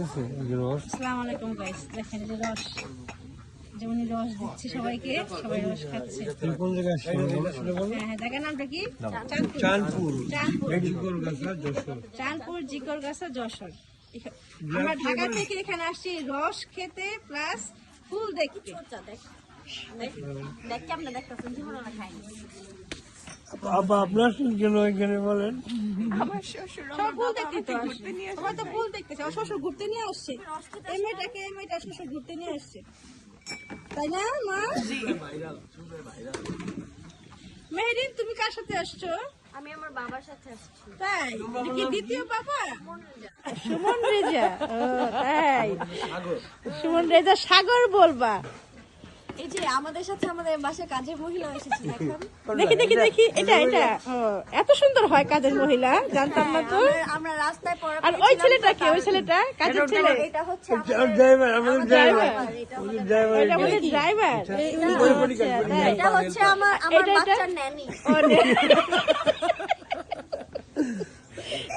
চলতেছে রস। আসসালামু আলাইকুম গাইস, দেখেন এই যে রস, যেমন রস দিচ্ছি সবাইকে, সবাই রস খাচ্ছে। কোন জায়গায় আসছে? হ্যাঁ, জায়গার নামটা কি? চাঁদপুর, চাঁদপুর, জিকরগাছা, যশোর। চাঁদপুর, জিকরগাছা, যশোর। আমরা ঢাকা থেকে এখানে আসছি রস খেতে প্লাস ফুল দেখতে। আপনার কেন এখানে বলেন? সব ফুল দেখতে তো আসছে, সবাই তো ফুল দেখতেছে। আমার শ্বশুর ঘুরতে নিয়ে আসছে, এই মেয়েটা শ্বশুর ঘুরতে নিয়ে আসছে, তাই না মা? মেহেরিন, তুমি কার সাথে আসছো? আমি আমার বাবার সাথে আসছি। তাই? এটা কি দ্বিতীয় বাবা? সুমন রেজা। ও তাই, সুমন রেজা সাগর বলবা। এই যে আমাদের সাথে আমাদের বাসায় কাজের মহিলা এসেছে, দেখেন। দেখি এটা ও, এত সুন্দর হয় কাজের মহিলা, জানতাম না তো। আমরা রাস্তায় পড়া আর ওই ছেলেটা কি? ওই ছেলেটা কাজের ছেলে? এটা হচ্ছে ড্রাইভার, আমাদের ড্রাইভার। এটা আমাদের ড্রাইভার। এটা হচ্ছে আমার বাচ্চার ন্যানি।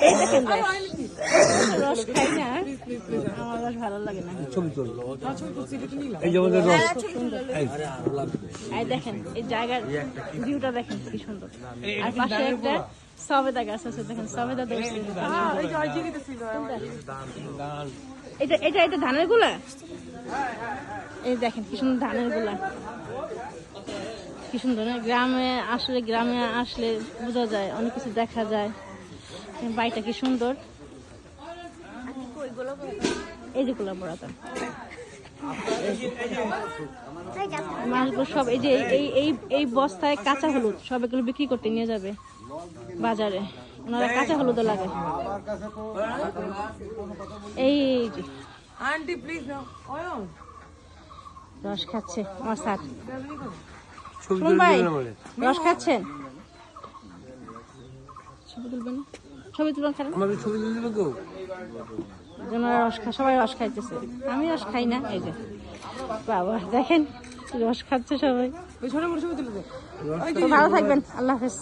এই দেখেন রস খাই না, আমার রস ভালো লাগে না। ছবি তুললো। এই যে আমাদের রস। এই দেখেন এই জায়গার ভিউটা দেখেন কি সুন্দর। আর পাশে একটা সবেদা গাছ আছে, দেখেন সবেদা দেখছি। এটা ধানের গুলা। এই দেখেন কি সুন্দর ধানের গুলা, কি সুন্দর না? গ্রামে আসলে বোঝা যায়, অনেক কিছু দেখা যায়। বাড়িটা কি সুন্দর, এই যে গোলাপ বড়াটা মাছগুলো সব এই যে এই বস্তায় কাঁচা হলুদ সব এগুলো বিক্রি করতে নিয়ে যাবে বাজারে, ওনারা কাঁচা হলুদও লাগে। এই যে আন্টি প্লিজ নাও রস খাচ্ছে আমার স্যার। ছবি শুনুন ভাই, তুলবে রস খাচ্ছেন? ছবি তুলবেন? ছবি তুলবেন খারাপ? আমাদের ছবি তুলে দেবে কেউ? সবাই রস খাইতেছে, আমি রস খাই না। এই যে বাবা দেখেন রস খাচ্ছে সবাই। ওই ছোট বড় ছবি তুলে দে। তো ভালো থাকবেন, আল্লাহ হাফেজ।